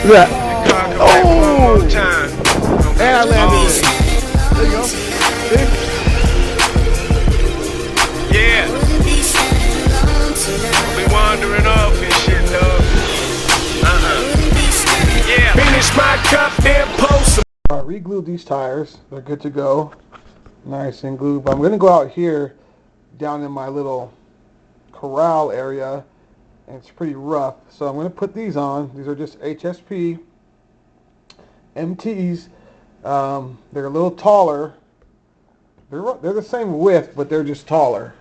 Yeah. Oh! And I landed it. There you go. See? Yeah. We wandering off and shit, dog. Yeah. Finish my cup, then post. I re-glued these tires. They're good to go. Nice and glued. But I'm going to go out here down in my little corral area. And it's pretty rough. So I'm going to put these on. These are just HSP MTs. They're a little taller. They're the same width, but they're just taller.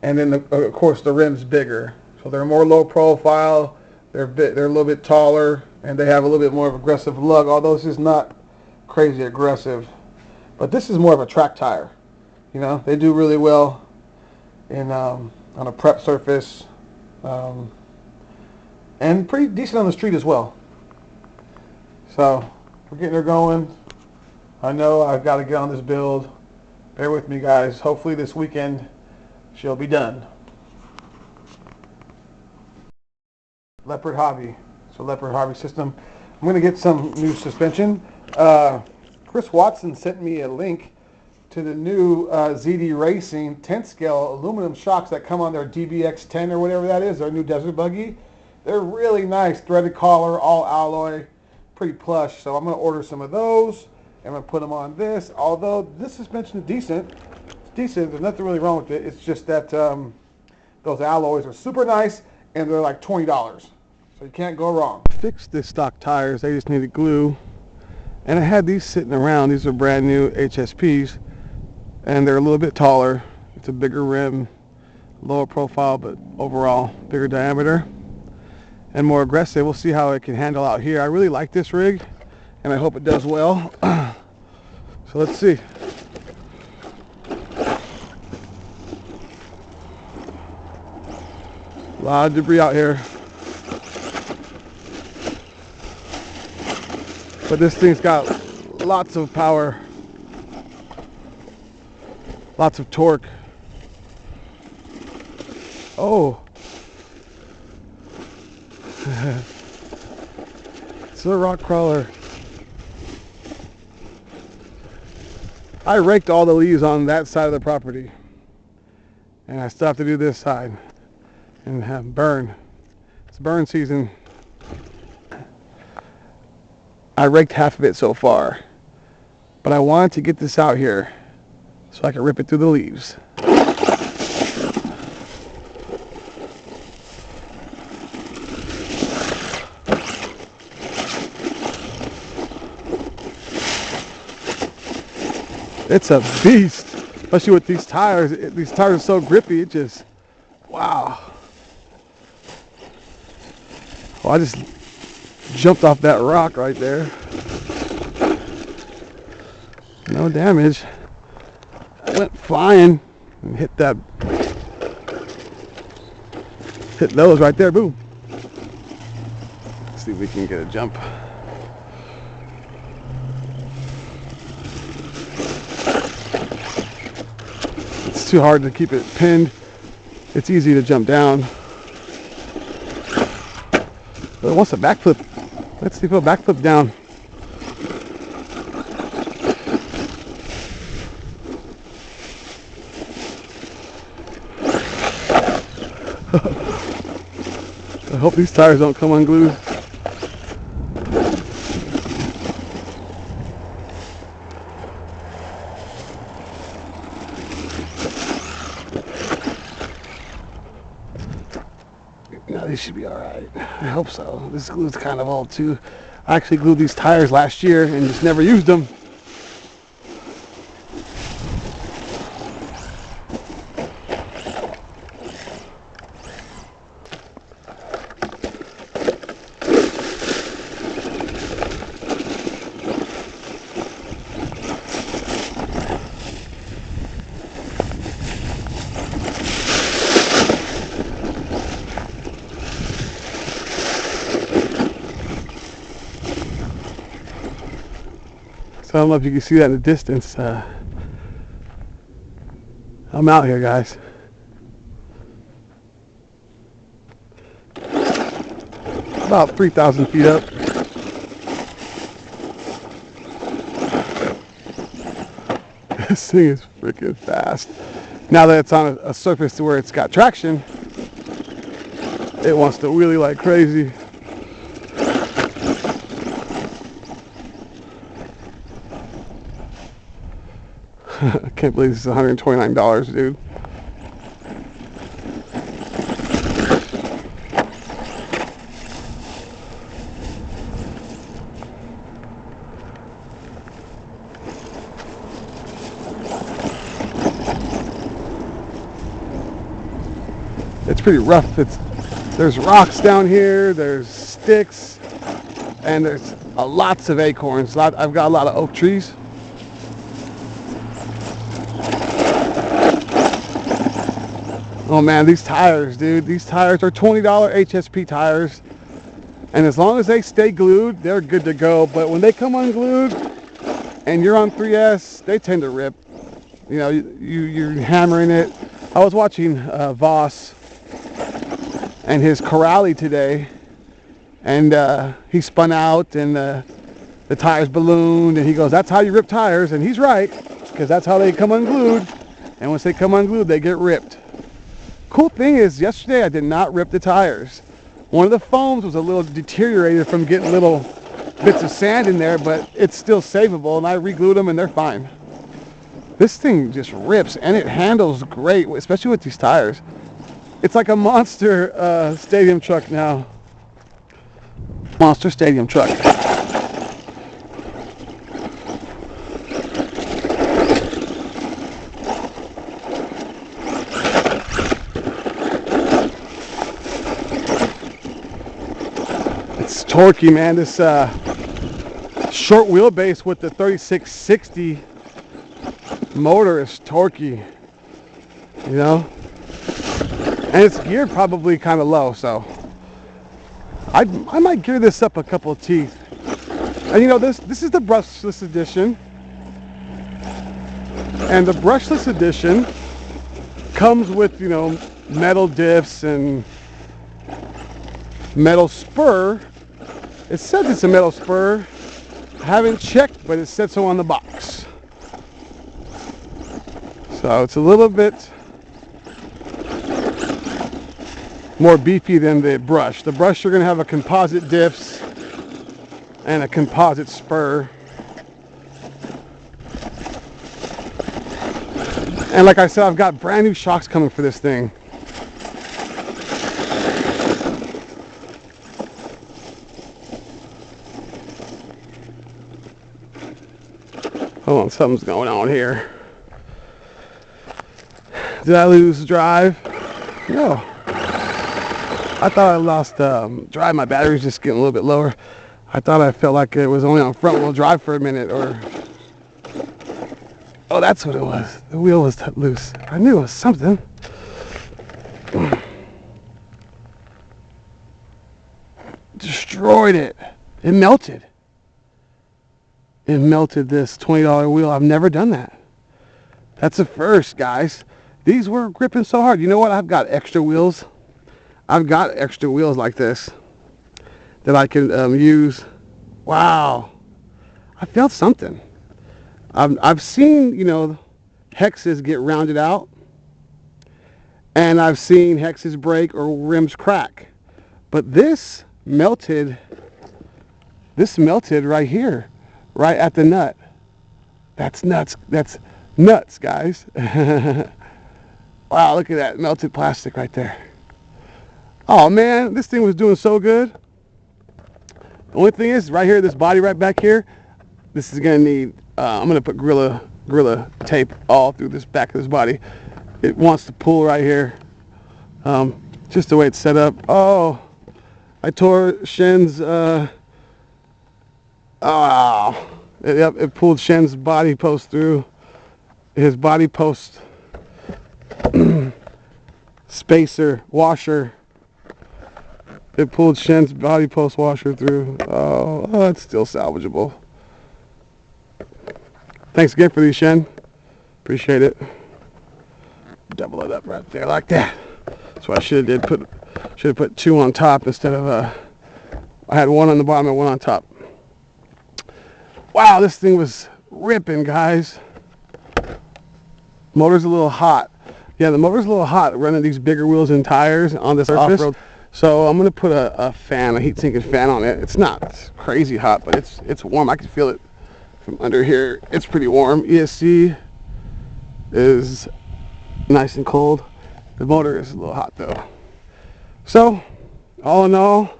And then, of course, the rim's bigger. So they're more low profile. They're a little bit taller, and they have a little bit more of aggressive lug, although this is not crazy aggressive. But this is more of a track tire. You know, they do really well in on a prep surface, and pretty decent on the street as well. So we're getting her going. I know I've got to get on this build. Bear with me, guys. Hopefully this weekend she'll be done. Leopard Hobby. So Leopard Hobby system. I'm going to get some new suspension. Chris Watson sent me a link to the new ZD Racing 10 scale aluminum shocks that come on their DBX 10 or whatever that is, their new desert buggy. They're really nice, threaded collar, all alloy, pretty plush. So I'm going to order some of those. I'm going to put them on this. Although this suspension is decent. It's decent. There's nothing really wrong with it. It's just that those alloys are super nice and they're like $20. So you can't go wrong. Fixed the stock tires. They just needed glue. And I had these sitting around. These are brand new HSPs. And they're a little bit taller. It's a bigger rim, lower profile, but overall bigger diameter and more aggressive. We'll see how it can handle out here. I really like this rig, and I hope it does well. So let's see. A lot of debris out here. But this thing's got lots of power. Lots of torque. Oh. It's a rock crawler. I raked all the leaves on that side of the property. And I still have to do this side. And have burn. It's burn season. I raked half of it so far. But I wanted to get this out here so I can rip it through the leaves. It's a beast, especially with these tires. These tires are so grippy, it just, wow. Well, I just jumped off that rock right there. No damage. I went flying and hit those right there, boom. Let's see if we can get a jump. It's too hard to keep it pinned. It's easy to jump down. But it wants a backflip. Let's see if it'll backflip down. I hope these tires don't come unglued. No, these should be alright. I hope so. This glue's kind of old too. I actually glued these tires last year and just never used them. I don't know if you can see that in the distance. I'm out here, guys. About 3,000 feet up. This thing is freaking fast. Now that it's on a surface to where it's got traction, it wants to wheelie like crazy. I can't believe this is $129, dude. It's pretty rough. There's rocks down here, there's sticks, and there's lots of acorns. I've got a lot of oak trees. Oh man, these tires, dude. These tires are $20 HSP tires. And as long as they stay glued, they're good to go. But when they come unglued and you're on 3S, they tend to rip. You know, you're hammering it. I was watching Voss and his Corrali today, and he spun out and the tires ballooned, and he goes, that's how you rip tires. And he's right, because that's how they come unglued. And once they come unglued, they get ripped. Cool thing is, yesterday I did not rip the tires. One of the foams was a little deteriorated from getting little bits of sand in there, but it's still savable, and I re-glued them and they're fine. This thing just rips, and it handles great, especially with these tires. It's like a monster stadium truck now. Monster stadium truck. It's torquey, man. This short wheelbase with the 3660 motor is torquey, you know, and it's geared probably kind of low, so I might gear this up a couple of teeth. And you know, this is the brushless edition, and the brushless edition comes with, you know, metal diffs and metal spur. It says it's a metal spur. I haven't checked, but it said so on the box. So it's a little bit more beefy than the brush. The brush, you're going to have a composite diffs and a composite spur. And like I said, I've got brand new shocks coming for this thing. Hold on, something's going on here. Did I lose drive? No. I thought I lost drive. My battery's just getting a little bit lower. I thought I felt like it was only on front wheel drive for a minute, or... Oh, that's what it was. The wheel was loose. I knew it was something. Destroyed it. It melted. It melted this $20 wheel. I've never done that. That's a first, guys. These were gripping so hard. You know what? I've got extra wheels. I've got extra wheels like this that I can use. Wow. I felt something. I've seen, you know, hexes get rounded out, and I've seen hexes break or rims crack. But this melted right here, right at the nut. That's nuts. That's nuts, guys. Wow, look at that melted plastic right there. Oh man, this thing was doing so good. The only thing is, right here, this body right back here, this is gonna need, I'm gonna put Gorilla tape all through this back of this body. It wants to pull right here. Just the way it's set up. Oh, I tore Shen's, it pulled Shen's body post through. His body post spacer washer. It pulled Shen's body post washer through. Oh, it's still salvageable. Thanks again for these, Shen. Appreciate it. Double it up right there like that. That's what I should have did. Should have put two on top instead of I had one on the bottom and one on top. Wow, this thing was ripping, guys. Motor's a little hot. Yeah, the motor's a little hot running these bigger wheels and tires on this off-road. So I'm gonna put a fan, a heat-sinking fan on it. It's not crazy hot, but it's warm. I can feel it from under here. It's pretty warm. ESC is nice and cold. The motor is a little hot though. So, all in all,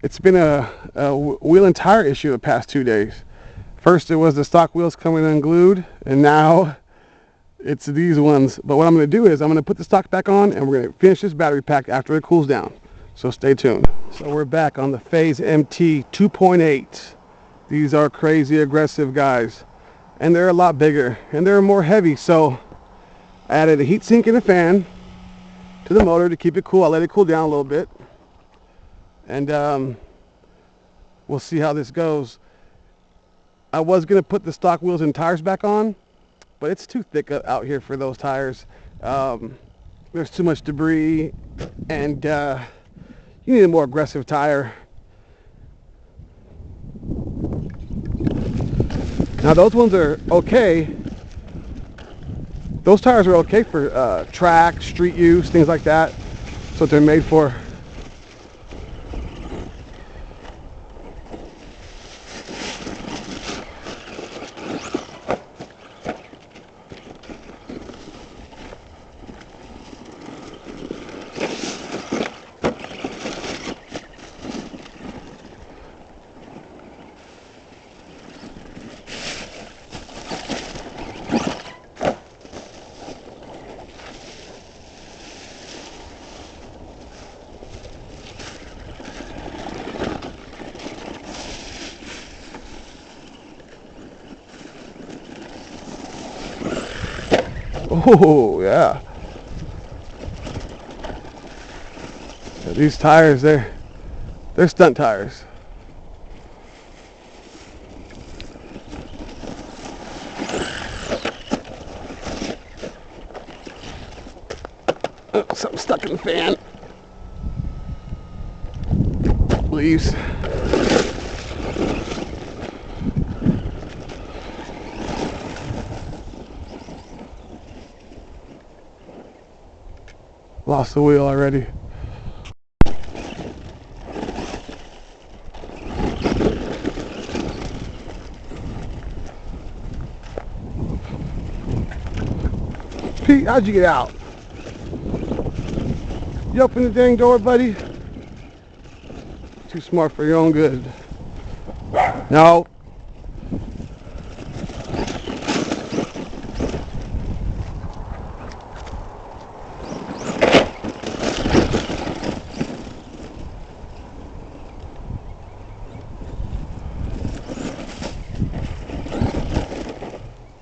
it's been a wheel and tire issue the past 2 days. First it was the stock wheels coming unglued, and now it's these ones. But what I'm going to do is I'm going to put the stock back on, and we're going to finish this battery pack after it cools down. So stay tuned. So we're back on the Phase MT 2.8. These are crazy aggressive guys, and they're a lot bigger and they're more heavy. So I added a heat sink and a fan to the motor to keep it cool. I let it cool down a little bit, and we'll see how this goes. I was going to put the stock wheels and tires back on, but it's too thick out here for those tires. There's too much debris, and you need a more aggressive tire. Now those ones are okay. Those tires are okay for track, street use, things like that. That's what they're made for. Oh yeah. These tires, they're stunt tires. Oh, something stuck in the fan. Leaves. Lost the wheel already. Pete, how'd you get out? You open the dang door, buddy? Too smart for your own good. No.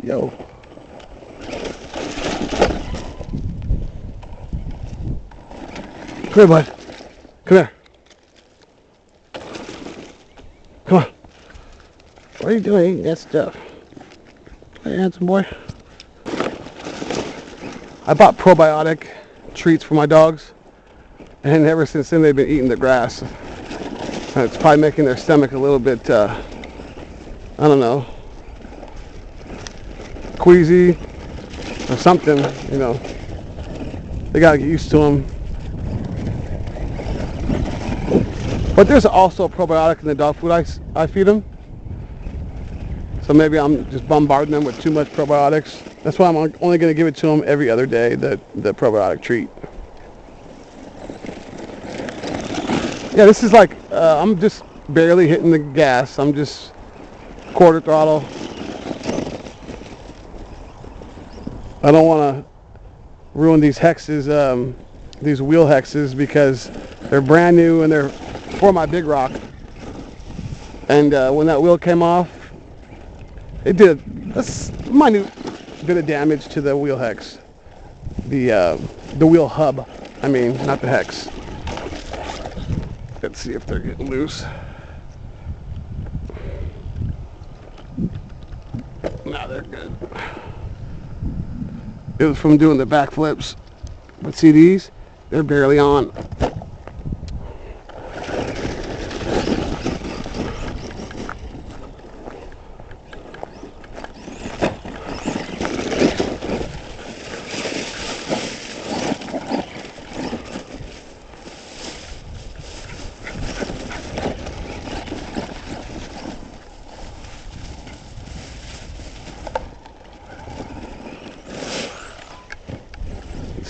Yo. Come here, bud. Come here. Come on. What are you doing eating that stuff? Hey, handsome boy. I bought probiotic treats for my dogs, and ever since then they've been eating the grass. And it's probably making their stomach a little bit, I don't know, queasy or something, you know. They gotta get used to them. But there's also probiotic in the dog food I feed them. So maybe I'm just bombarding them with too much probiotics. That's why I'm only going to give it to them every other day, the probiotic treat. Yeah, this is like, I'm just barely hitting the gas. I'm just quarter throttle. I don't want to ruin these hexes, these wheel hexes, because they're brand new and they're for my big rock. And when that wheel came off, it did a minute bit of damage to the wheel hex, the wheel hub. I mean, not the hex. Let's see if they're getting loose. No, they're good. It was from doing the backflips. But see these? They're barely on.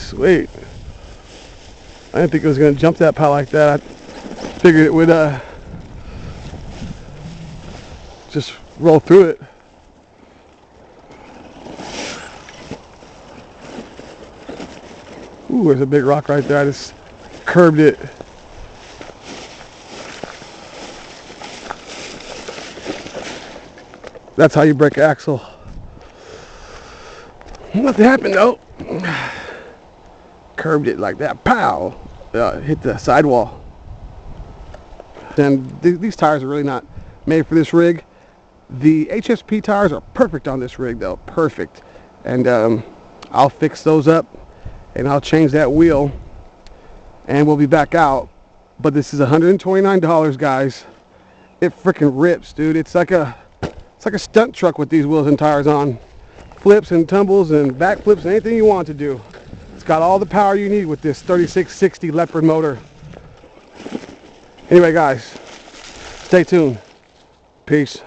Sweet. I didn't think it was going to jump that pile like that. I figured it would just roll through it. Ooh, there's a big rock right there. I just curbed it. That's how you break an axle. Nothing happened though. Curbed it like that. Pow! Hit the sidewall. And these tires are really not made for this rig. The HSP tires are perfect on this rig though. Perfect. And I'll fix those up and I'll change that wheel and we'll be back out. But this is $129, guys. It freaking rips, dude. It's like a stunt truck with these wheels and tires on. Flips and tumbles and back flips and anything you want to do. It's got all the power you need with this 3660 Leopard motor. Anyway, guys, stay tuned. Peace.